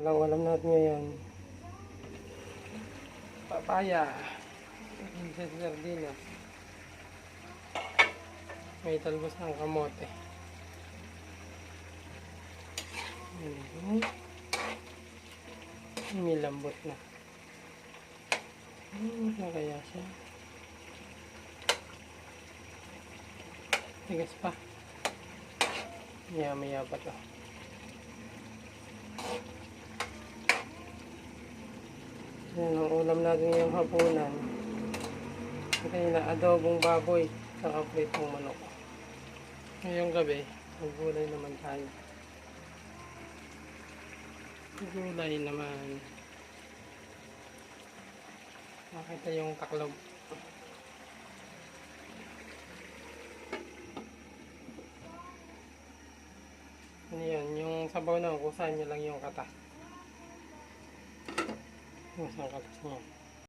Walang alam natin ngayon. Papaya. Princess sardinas. May talbos ng kamote. May lambot na. Ano kaya siya? Tigas pa. Maya pa to. Yan ang ulam natin ngayong hapunan. Ito na adobong baboy sa pritong manok. Ngayong gabi, maggulay naman tayo. Gulay naman. Makita yung taklog. Ano yan, yung sabaw na kusahan nyo lang yung katas. Yung isang katas niya.